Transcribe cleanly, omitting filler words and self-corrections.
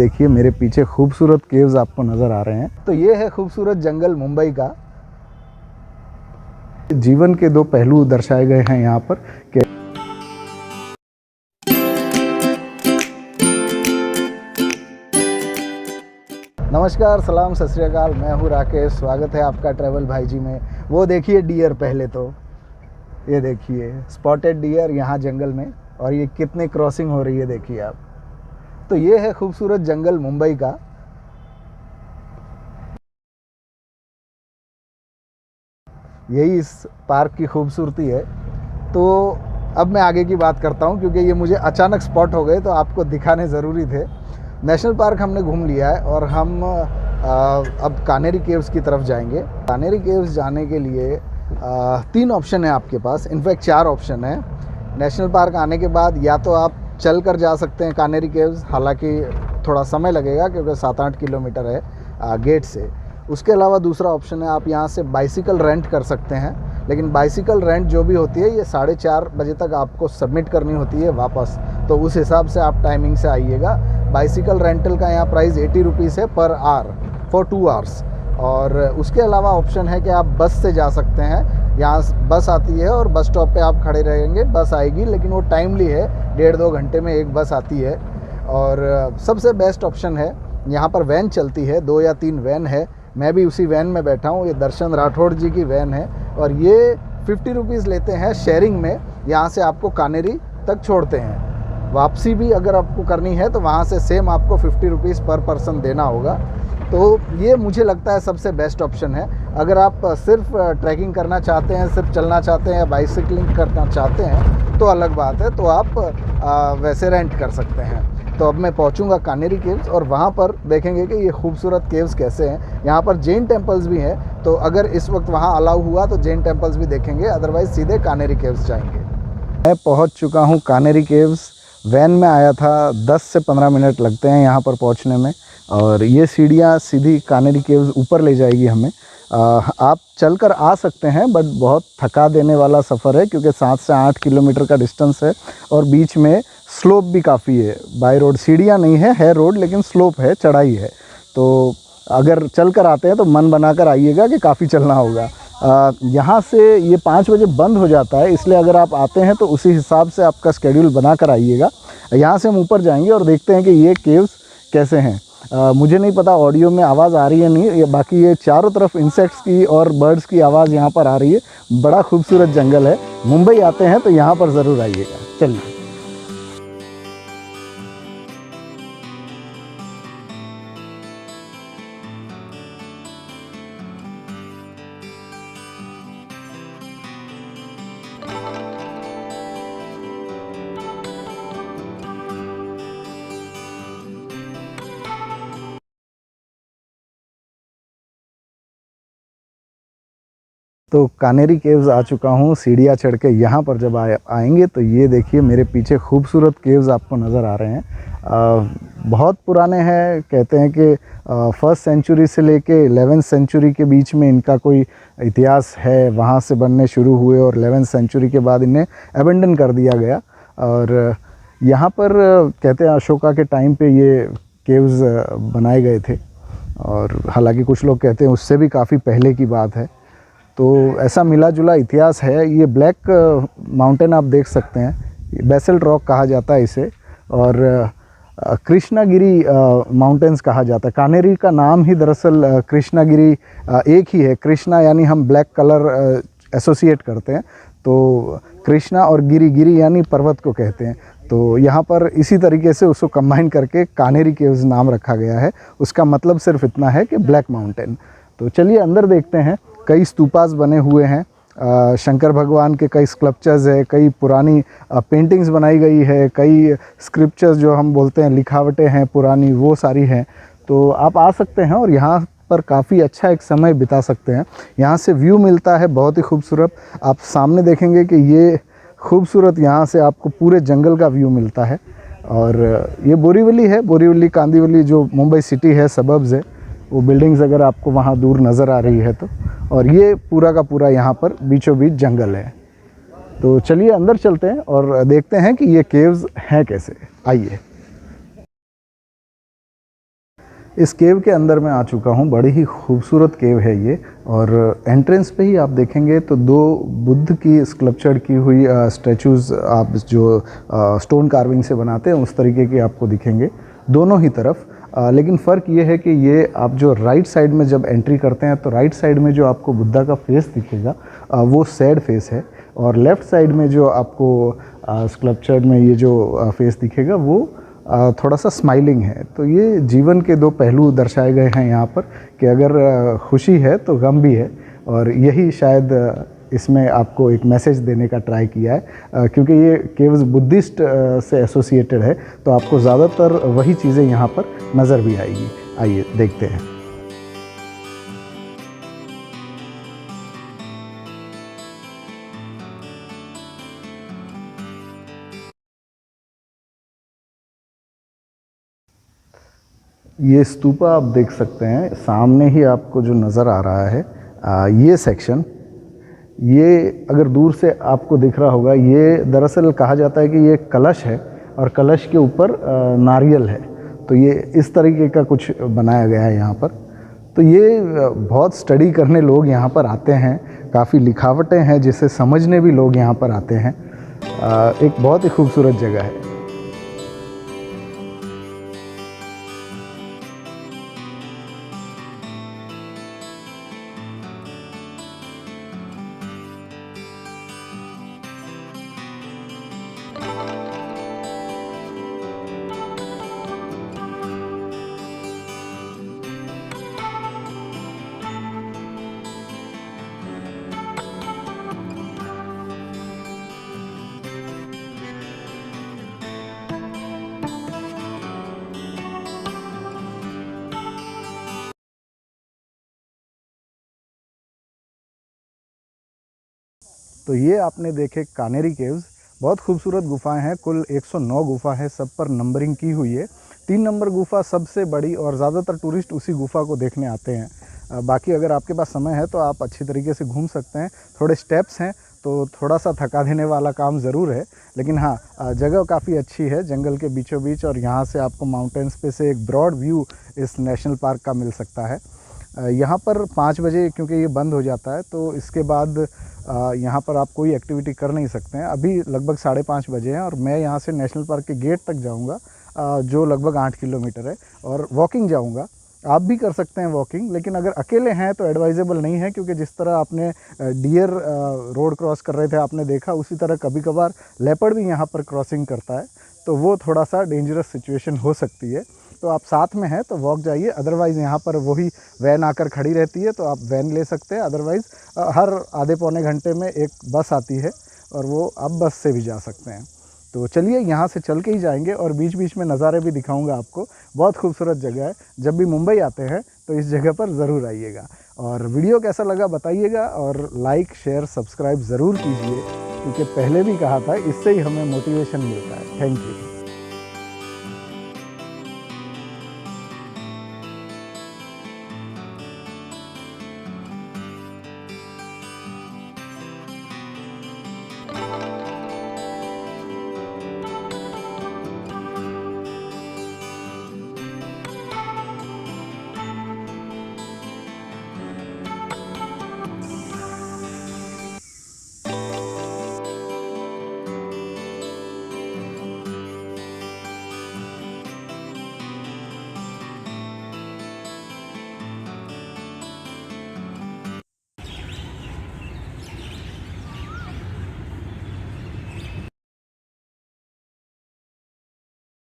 देखिए मेरे पीछे खूबसूरत केव्स आपको नज़र आ रहे हैं। तो ये है खूबसूरत जंगल मुंबई का। जीवन के दो पहलू दर्शाए गए हैं यहाँ पर कि नमस्कार, सलाम, सत श्री अकाल। मैं हूँ राकेश। स्वागत है आपका ट्रैवल भाई जी में। वो देखिए डियर, पहले तो ये देखिए स्पॉटेड डियर यहाँ जंगल में, और ये कितनी क्रॉसिंग हो रही है देखिए आप। तो ये है खूबसूरत जंगल मुंबई का। यही इस पार्क की खूबसूरती है। तो अब मैं आगे की बात करता हूँ, क्योंकि ये मुझे अचानक स्पॉट हो गए तो आपको दिखाने ज़रूरी थे। नेशनल पार्क हमने घूम लिया है और हम अब कानेरी केव्स की तरफ जाएंगे। कानेरी केव्स जाने के लिए 3 ऑप्शन है आपके पास, इनफैक्ट 4 ऑप्शन है। नेशनल पार्क आने के बाद या तो आप चल कर जा सकते हैं कानेरी केव्स, हालांकि थोड़ा समय लगेगा क्योंकि 7-8 किलोमीटर है गेट से। उसके अलावा दूसरा ऑप्शन है आप यहाँ से बाइसिकल रेंट कर सकते हैं, लेकिन बाइसिकल रेंट जो भी होती है ये 4:30 बजे तक आपको सबमिट करनी होती है वापस। तो उस हिसाब से आप टाइमिंग से आइएगा। बाइसिकल रेंटल का यहाँ प्राइस 80 रुपीज़ है पर आवर फॉर 2 आवर्स। और उसके अलावा ऑप्शन है कि आप बस से जा सकते हैं। यहाँ बस आती है और बस स्टॉप पे आप खड़े रहेंगे, बस आएगी, लेकिन वो टाइमली है, 1.5-2 घंटे में एक बस आती है। और सबसे बेस्ट ऑप्शन है, यहाँ पर वैन चलती है, 2 या 3 वैन है। मैं भी उसी वैन में बैठा हूँ। ये दर्शन राठौड़ जी की वैन है और ये 50 रुपीज़ लेते हैं शेयरिंग में। यहाँ से आपको कानेरी तक छोड़ते हैं। वापसी भी अगर आपको करनी है तो वहाँ से सेम आपको 50 रुपीज़ पर पर्सन देना होगा। तो ये मुझे लगता है सबसे बेस्ट ऑप्शन है। अगर आप सिर्फ ट्रैकिंग करना चाहते हैं, सिर्फ चलना चाहते हैं या बाइसिकलिंग करना चाहते हैं तो अलग बात है, तो आप वैसे रेंट कर सकते हैं। तो अब मैं पहुंचूंगा कानेरी केव्स और वहाँ पर देखेंगे कि ये खूबसूरत केव्स कैसे हैं। यहाँ पर जैन टेम्पल्स भी हैं, तो अगर इस वक्त वहाँ अलाउ हुआ तो जैन टेम्पल्स भी देखेंगे, अदरवाइज़ सीधे कानेरी केव्स जाएंगे। मैं पहुँच चुका हूँ कानेरी केव्स। वैन में आया था, 10 से 15 मिनट लगते हैं यहाँ पर पहुँचने में। और ये सीढ़ियाँ सीधी कानेरी केव्स ऊपर ले जाएगी हमें। आप चलकर आ सकते हैं, बट बहुत थका देने वाला सफ़र है, क्योंकि 7 से 8 किलोमीटर का डिस्टेंस है और बीच में स्लोप भी काफ़ी है। बाय रोड सीढ़ियाँ नहीं है रोड, लेकिन स्लोप है, चढ़ाई है। तो अगर चल कर आते हैं तो मन बनाकर आइएगा कि काफ़ी चलना होगा। यहाँ से ये 5 बजे बंद हो जाता है, इसलिए अगर आप आते हैं तो उसी हिसाब से आपका स्केड्यूल बना कर आइएगा। यहाँ से हम ऊपर जाएंगे और देखते हैं कि ये केव्स कैसे हैं। मुझे नहीं पता ऑडियो में आवाज़ आ रही है नहीं, बाकी ये चारों तरफ इंसेक्ट्स की और बर्ड्स की आवाज़ यहाँ पर आ रही है। बड़ा खूबसूरत जंगल है। मुंबई आते हैं तो यहाँ पर ज़रूर आइएगा। चलिए। तो कानेरी केव्स आ चुका हूँ। सीढ़ियाँ चढ़ के यहाँ पर जब आएंगे तो ये देखिए मेरे पीछे खूबसूरत केव्स आपको नज़र आ रहे हैं। बहुत पुराने हैं। कहते हैं कि 1st सेंचुरी से लेके 11th सेंचुरी के बीच में इनका कोई इतिहास है। वहाँ से बनने शुरू हुए और 11th सेंचुरी के बाद इन्हें अबेंडन कर दिया गया। और यहाँ पर कहते हैं अशोका के टाइम पे ये केव्स बनाए गए थे, और हालांकि कुछ लोग कहते हैं उससे भी काफ़ी पहले की बात है। तो ऐसा मिला जुला इतिहास है। ये ब्लैक माउंटेन आप देख सकते हैं, बेसल्ट रॉक कहा जाता है इसे, और कृष्णागिरी माउंटेन्स कहा जाता है। कानेरी का नाम ही दरअसल कृष्णागिरी एक ही है। कृष्णा यानी हम ब्लैक कलर एसोसिएट करते हैं, तो कृष्णा और गिरी यानी पर्वत को कहते हैं। तो यहाँ पर इसी तरीके से उसको कंबाइन करके कानेरी केव्स नाम रखा गया है। उसका मतलब सिर्फ इतना है कि ब्लैक माउंटेन। तो चलिए अंदर देखते हैं। कई स्तूपास बने हुए हैं, शंकर भगवान के कई स्कल्पचर्स है, कई पुरानी पेंटिंग्स बनाई गई है, कई स्क्रिप्चर्स जो हम बोलते हैं लिखावटें हैं पुरानी, वो सारी हैं। तो आप आ सकते हैं और यहाँ पर काफ़ी अच्छा एक समय बिता सकते हैं। यहाँ से व्यू मिलता है बहुत ही खूबसूरत। आप सामने देखेंगे कि ये खूबसूरत, यहाँ से आपको पूरे जंगल का व्यू मिलता है। और ये बोरीवली है, बोरीवली कांदिवली जो मुंबई सिटी है, सबर्ब्स है, वो बिल्डिंग्स अगर आपको वहाँ दूर नज़र आ रही है तो। और ये पूरा का पूरा यहाँ पर बीचों बीच जंगल है। तो चलिए अंदर चलते हैं और देखते हैं कि ये केव्स हैं कैसे। आइए। इस केव के अंदर मैं आ चुका हूँ। बड़ी ही खूबसूरत केव है ये, और एंट्रेंस पे ही आप देखेंगे तो दो बुद्ध की स्कल्पचर की हुई स्टैचूज़ आप जो स्टोन कार्विंग से बनाते हैं उस तरीके के आपको दिखेंगे दोनों ही तरफ। लेकिन फ़र्क ये है कि ये आप जो राइट साइड में जब एंट्री करते हैं तो राइट साइड में जो आपको बुद्धा का फेस दिखेगा वो सैड फेस है, और लेफ़्ट साइड में जो आपको स्कल्पचर में ये जो फेस दिखेगा वो थोड़ा सा स्माइलिंग है। तो ये जीवन के दो पहलू दर्शाए गए हैं यहाँ पर, कि अगर खुशी है तो गम भी है, और यही शायद इसमें आपको एक मैसेज देने का ट्राई किया है। क्योंकि ये केव्स बुद्धिस्ट से एसोसिएटेड है तो आपको ज़्यादातर वही चीज़ें यहाँ पर नज़र भी आएगी। आइए देखते हैं। ये स्तूपा आप देख सकते हैं सामने ही आपको जो नज़र आ रहा है, ये सेक्शन, ये अगर दूर से आपको दिख रहा होगा, ये दरअसल कहा जाता है कि ये कलश है और कलश के ऊपर नारियल है। तो ये इस तरीके का कुछ बनाया गया है यहाँ पर। तो ये बहुत स्टडी करने लोग यहाँ पर आते हैं, काफ़ी लिखावटें हैं जिसे समझने भी लोग यहाँ पर आते हैं। एक बहुत ही खूबसूरत जगह है। तो ये आपने देखे कानेरी केव्स, बहुत खूबसूरत गुफाएं हैं। कुल 109 गुफा है, सब पर नंबरिंग की हुई है। 3 नंबर गुफा सबसे बड़ी, और ज़्यादातर टूरिस्ट उसी गुफा को देखने आते हैं। बाकी अगर आपके पास समय है तो आप अच्छी तरीके से घूम सकते हैं। थोड़े स्टेप्स हैं तो थोड़ा सा थका देने वाला काम ज़रूर है, लेकिन हाँ, जगह काफ़ी अच्छी है, जंगल के बीचों बीच, और यहाँ से आपको माउंटेन्स पे से एक ब्रॉड व्यू इस नेशनल पार्क का मिल सकता है। यहाँ पर 5 बजे क्योंकि ये बंद हो जाता है, तो इसके बाद यहाँ पर आप कोई एक्टिविटी कर नहीं सकते हैं। अभी लगभग 5:30 बजे हैं और मैं यहाँ से नेशनल पार्क के गेट तक जाऊँगा, जो लगभग 8 किलोमीटर है, और वॉकिंग जाऊँगा। आप भी कर सकते हैं वॉकिंग, लेकिन अगर अकेले हैं तो एडवाइजेबल नहीं है, क्योंकि जिस तरह आपने डियर रोड क्रॉस कर रहे थे आपने देखा, उसी तरह कभी कभार लेपर्ड भी यहाँ पर क्रॉसिंग करता है, तो वो थोड़ा सा डेंजरस सिचुएशन हो सकती है। तो आप साथ में हैं तो वॉक जाइए, अदरवाइज़ यहाँ पर वही वैन आकर खड़ी रहती है तो आप वैन ले सकते हैं। अदरवाइज़ हर आधे पौने घंटे में एक बस आती है और वो आप बस से भी जा सकते हैं। तो चलिए यहाँ से चल के ही जाएंगे, और बीच बीच में नज़ारे भी दिखाऊंगा आपको। बहुत खूबसूरत जगह है, जब भी मुंबई आते हैं तो इस जगह पर ज़रूर आइएगा। और वीडियो कैसा लगा बताइएगा, और लाइक शेयर सब्सक्राइब ज़रूर कीजिए, क्योंकि पहले भी कहा था इससे ही हमें मोटिवेशन मिलता है। Thank you.